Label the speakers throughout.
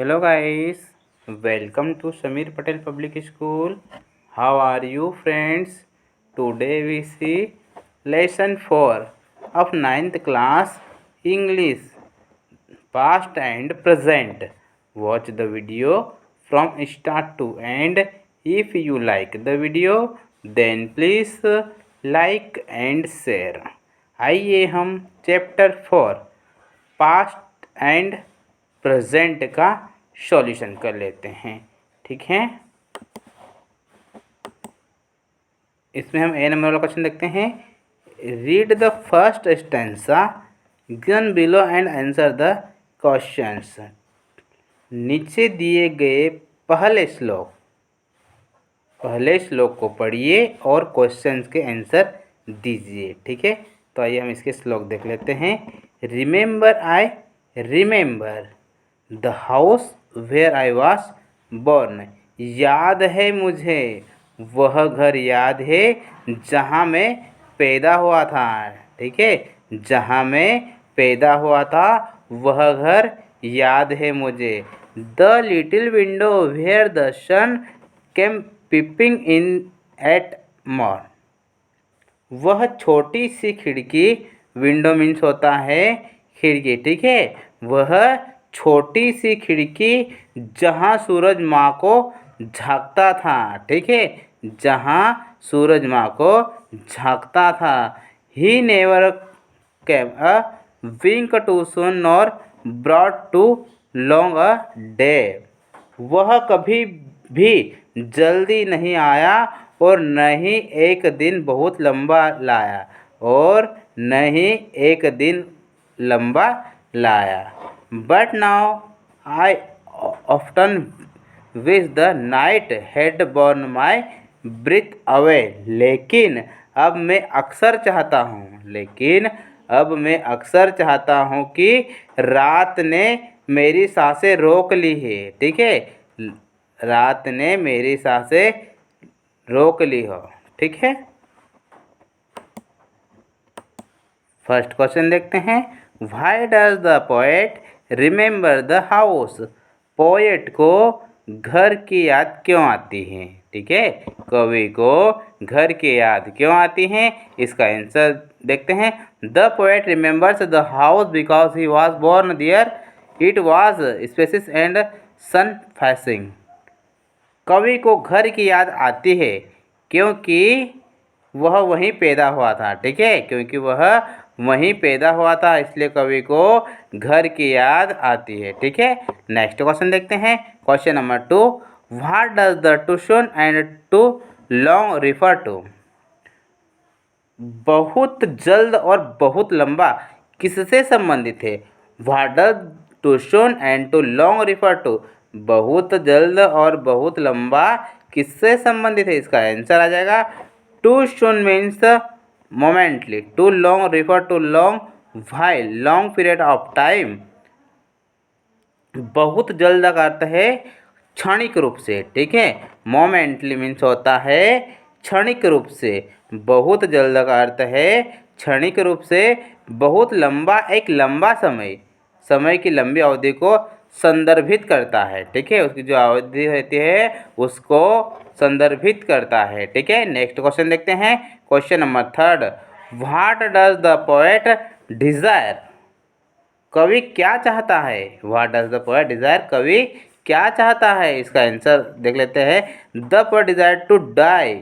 Speaker 1: Hello guys, welcome to Samir Patel Public School. How are you friends? Today we see lesson 4 of ninth class English, past and present. Watch the video from start to end. If you like the video then please like and share. आइए हम chapter 4 past and present का solution कर लेते हैं। ठीक है, इसमें हम ए नंबर वाला क्वेश्चन देखते हैं। Read the first stanza given below and answer the questions. नीचे दिए गए पहले श्लोक को पढ़िए और क्वेश्चंस के आंसर दीजिए। ठीक है, तो आइए हम इसके श्लोक देख लेते हैं। Remember I remember the house where I was born. याद है मुझे वह घर याद है जहाँ मैं पैदा हुआ था। ठीक है, जहाँ मैं पैदा हुआ था वह घर याद है मुझे। The little window where the sun came peeping in at morn. वह छोटी सी खिड़की, विंडो मीन्स होता है खिड़की। ठीक है, वह छोटी सी खिड़की जहाँ सूरज माँ को झांकता था। ठीक है, जहाँ सूरज माँ को झांकता था। He never came a wink too soon nor brought too long a day. वह कभी भी जल्दी नहीं आया और न ही एक दिन बहुत लंबा लाया but now I often wish the night had borne my breath away. लेकिन अब मैं अक्सर चाहता हूँ कि रात ने मेरी सांसें रोक ली है। ठीक है, रात ने मेरी सांसें रोक ली हो। ठीक है, फर्स्ट क्वेश्चन देखते हैं। Why does the poet remember the house. Poet को घर की याद क्यों आती है। ठीक है, कवि को घर की याद क्यों आती है, इसका आंसर देखते हैं। The poet remembers the house because he was born there. It was spacious and sun facing. कवि को घर की याद आती है क्योंकि वह वहीं पैदा हुआ था। ठीक है, क्योंकि वह वहीं पैदा हुआ था इसलिए कवि को घर की याद आती है। ठीक है, नेक्स्ट क्वेश्चन देखते हैं। Question number 2, what does the too soon and too long refer to. बहुत जल्द और बहुत लंबा किससे संबंधित है। What does too soon and too long refer to. बहुत जल्द और बहुत लंबा किससे संबंधित है, इसका आंसर आ जाएगा too soon means momently, too long refer to long while long period of time. बहुत जल्द का अर्थ है क्षणिक रूप से। ठीक है, मोमेंटली मीन्स होता है क्षणिक रूप से। बहुत जल्द का अर्थ है क्षणिक रूप से। बहुत लंबा एक लंबा समय की लंबी अवधि को संदर्भित करता है। ठीक है, उसकी जो अवधि रहती है उसको संदर्भित करता है। ठीक है, नेक्स्ट क्वेश्चन देखते हैं। Question number 3, what does the poet desire. कवि क्या चाहता है। What does the poet desire, कवि क्या चाहता है, इसका आंसर देख लेते हैं। The poet desire to die.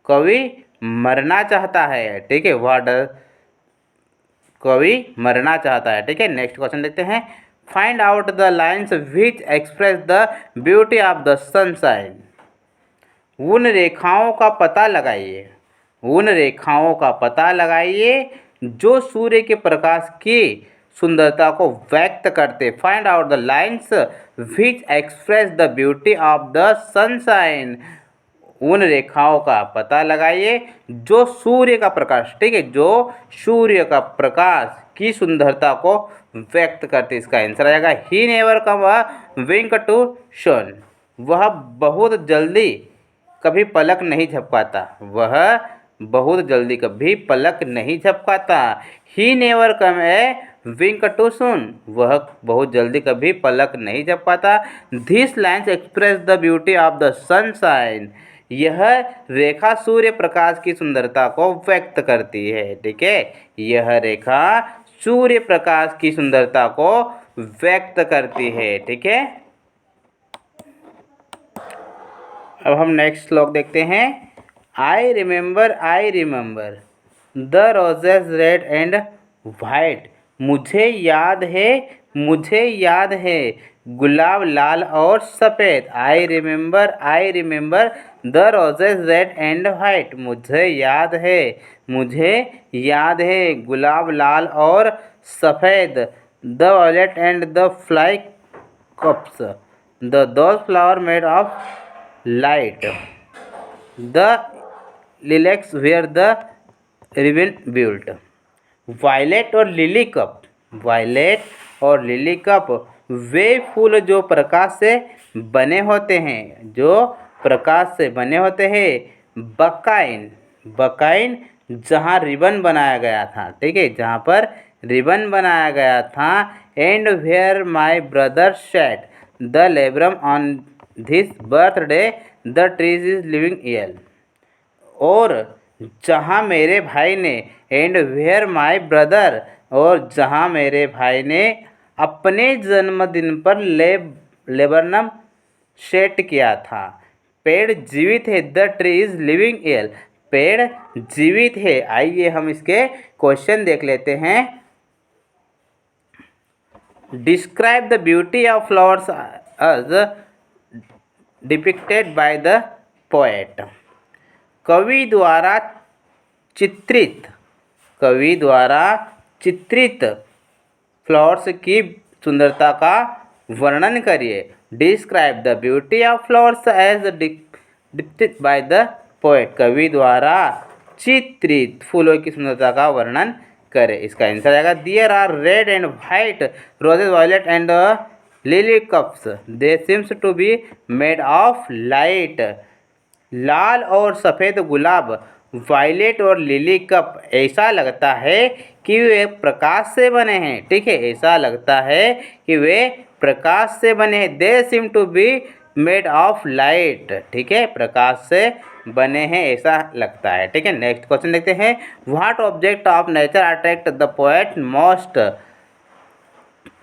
Speaker 1: कवि मरना चाहता है। ठीक है, व्हाट डज, कवि मरना चाहता है। ठीक है, नेक्स्ट क्वेश्चन देखते हैं। Find out the lines which express the beauty of the sunshine. उन रेखाओं का पता लगाइए जो सूर्य के प्रकाश की सुंदरता को व्यक्त करते। Find out the lines which express the beauty of the sunshine. उन रेखाओं का पता लगाइए जो सूर्य का प्रकाश, ठीक है, जो सूर्य का प्रकाश की सुंदरता को व्यक्त करते। इसका आंसर आ जाएगा he never come a wink to सन। वह बहुत जल्दी कभी पलक नहीं झपकाता। He never come A Wink too सून, वह बहुत जल्दी कभी पलक नहीं झपकाता। This lines express the beauty of the sunshine, यह रेखा सूर्य प्रकाश की सुंदरता को व्यक्त करती है। ठीक है, यह रेखा सूर्य प्रकाश की सुंदरता को व्यक्त करती है। ठीक है, अब हम नेक्स्ट श्लोक देखते हैं। I remember the roses red and white, मुझे याद है गुलाब लाल और सफ़ेद। I remember the roses red and white, मुझे याद है गुलाब लाल और सफ़ेद। The violet and the fly cups, those flower made of light. The lilacs where the robin built. Violet और लिली कप, वे फूल जो प्रकाश से बने होते हैं, बकाइन जहाँ रिबन बनाया गया था। ठीक है, जहाँ पर रिबन बनाया गया था। And where my brother set the laburnum on this birthday the trees is living yet, और जहाँ मेरे भाई ने एंड वेयर माई ब्रदर, और जहाँ मेरे भाई ने अपने जन्मदिन पर लेबरनम सेट किया था। पेड़ जीवित है, the tree is living L, पेड़ जीवित है। आइए हम इसके क्वेश्चन देख लेते हैं। Describe the beauty of flowers as depicted by the poet, कवि द्वारा चित्रित फ्लावर्स की सुंदरता का वर्णन करिए। Describe the beauty of flowers as depicted by the poet, कवि द्वारा चित्रित फूलों की सुंदरता का वर्णन करें। इसका आंसर आएगा there are red and white roses violet and lily cups, they seems to be made of light. लाल और सफ़ेद गुलाब, वायलेट और लिली कप, ऐसा लगता है कि वे प्रकाश से बने हैं। ठीक है, ऐसा लगता है कि वे प्रकाश से बने हैं। They seem to be made of light, ठीक है, प्रकाश से बने हैं ऐसा लगता है। ठीक है, नेक्स्ट क्वेश्चन देखते हैं। What object of nature attract the poet most,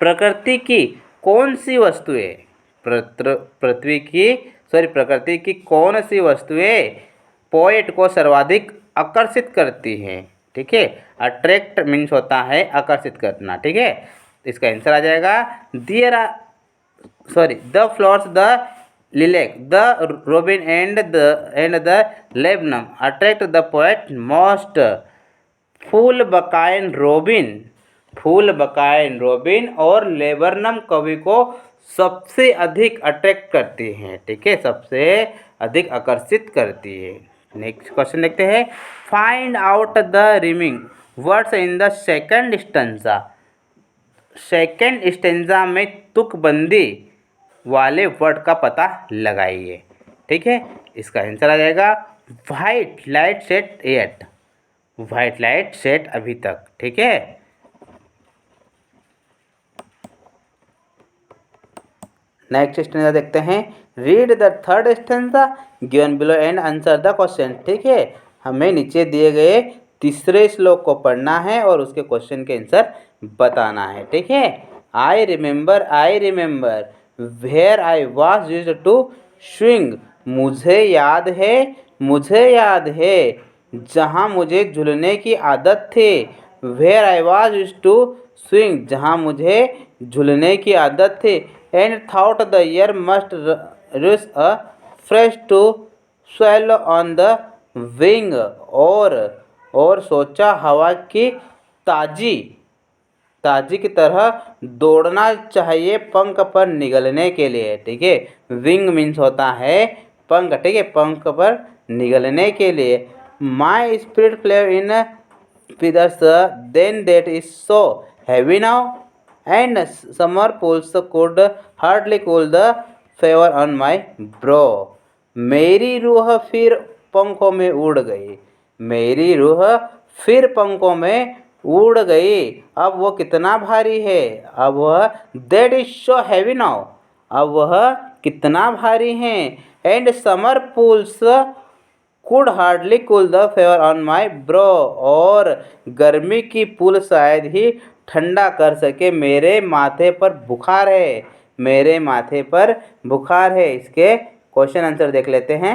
Speaker 1: प्रकृति की कौन सी वस्तुएं, प्रकृति की कौन सी वस्तुएं पोएट को सर्वाधिक आकर्षित करती हैं। ठीक है, अट्रैक्ट मीन्स होता है आकर्षित करना। ठीक है, इसका आंसर आ जाएगा the flowers, the lilac, the robin and the laburnum attract the poet most। फूल बकाइन रोबिन और लेबरनम कवि को सबसे अधिक अट्रैक्ट करती हैं। ठीक है, सबसे अधिक आकर्षित करती है। नेक्स्ट क्वेश्चन देखते हैं। Find out the rhyming words in the second stanza, second stanza में तुकबंदी वाले वर्ड का पता लगाइए। ठीक है, इसका आंसर आ जाएगा white light set at, white light set अभी तक। ठीक है, नेक्स्ट स्टेंजा देखते हैं। Read the third stanza given below and answer the question. ठीक है, हमें नीचे दिए गए तीसरे श्लोक को पढ़ना है और उसके क्वेश्चन के आंसर बताना है। ठीक है, I remember where I was used to swing, मुझे याद है जहाँ मुझे झूलने की आदत थी। Where I was used to swing, जहाँ मुझे झूलने की आदत थी। And thought the air must rush a fresh to swallow on the wing, और सोचा हवा की ताजी की तरह दौड़ना चाहिए पंख पर निगलने के लिए। ठीक है, विंग मीन्स होता है पंख। ठीक है, पंख पर निगलने के लिए। My spirit flew in feathers then that is so heavy now, and summer pools could hardly cool the fever on my brow। मेरी रूह फिर पंखों में उड़ गई, मेरी रूह फिर पंखों में उड़ गई, अब वो कितना भारी है, अब वह that is so heavy now, अब वह कितना भारी है। And summer pools could hardly cool the favour on my bro, और गर्मी की पुल शायद ही ठंडा कर सके मेरे माथे पर बुखार है, मेरे माथे पर बुखार है। इसके क्वेश्चन आंसर देख लेते हैं।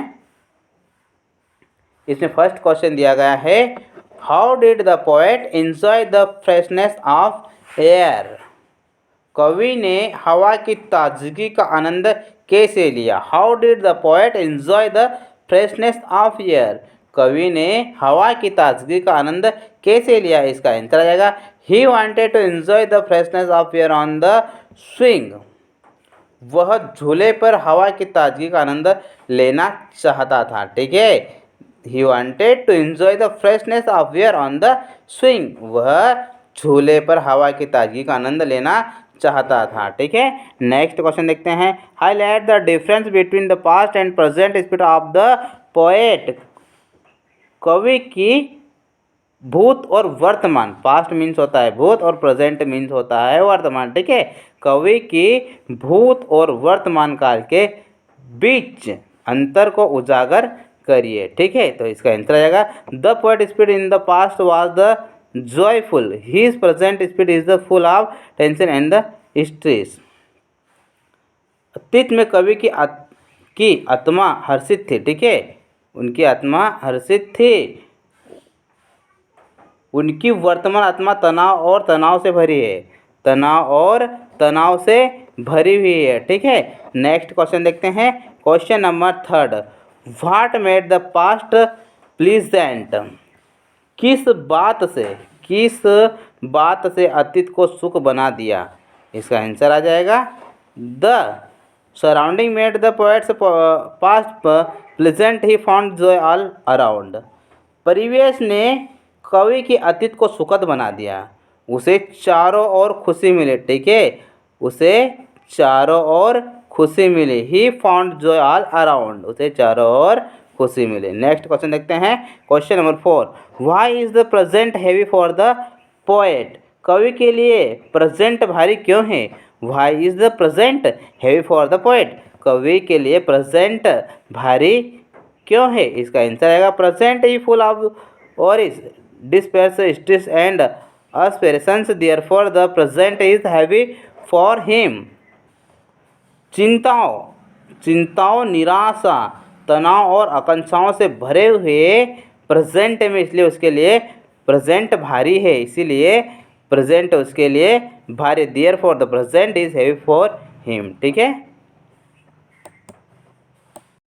Speaker 1: इसमें फर्स्ट क्वेश्चन दिया गया है, how did the poet enjoy the freshness of air, कवि ने हवा की ताजगी का आनंद कैसे लिया। How did the poet enjoy the freshness of air, कवि ने हवा की ताजगी का आनंद कैसे लिया। इसका आंसर आ जाएगा, he wanted to enjoy the freshness of air on the swing, वह झूले पर हवा की ताजगी का आनंद लेना चाहता था। ठीक है, he wanted to enjoy the freshness of air on the swing, वह झूले पर हवा की ताजगी का आनंद लेना चाहता था। ठीक है, नेक्स्ट क्वेश्चन देखते हैं। Highlight the difference between the past and present speed of the poet, कवि की भूत और वर्तमान, पास्ट मीन्स होता है भूत और प्रेजेंट मीन्स होता है वर्तमान। ठीक है, कवि की भूत और वर्तमान काल के बीच अंतर को उजागर करिए। ठीक है, तो इसका आंसर आ जाएगा, the poet speed in the past was the joyful, his present speed is the full of tension and the stress. अतीत में कवि की आत्मा हर्षित थी। ठीक है, उनकी आत्मा हर्षित थी, उनकी वर्तमान आत्मा तनाव से भरी है, तनाव और तनाव से भरी हुई है। ठीक है, नेक्स्ट क्वेश्चन देखते हैं। Question number third, what made the past pleasant, किस बात से अतीत को सुख बना दिया। इसका आंसर आ जाएगा, the surrounding made the poets past pleasant, he found joy all around, परिवेश ने कवि के अतीत को सुखद बना दिया, उसे चारों ओर खुशी मिली। ठीक है, उसे चारों ओर खुशी मिली, he found joy all around, उसे चारों ओर खुशी मिली। नेक्स्ट क्वेश्चन देखते हैं। Question number 4, why is the present heavy for the poet, कवि के लिए प्रेजेंट भारी क्यों है। Why is the present heavy for the poet, कवि के लिए प्रेजेंट भारी क्यों है। इसका आंसर आएगा, present he full of worries, despair, stress and aspirations, therefore the present is heavy for him। चिंताओं, निराशा, तनाव और आकांक्षाओं से भरे हुए प्रेजेंट में, इसलिए उसके लिए प्रेजेंट भारी है, इसीलिए प्रेजेंट उसके लिए भारी, therefore the present is heavy for him। ठीक है।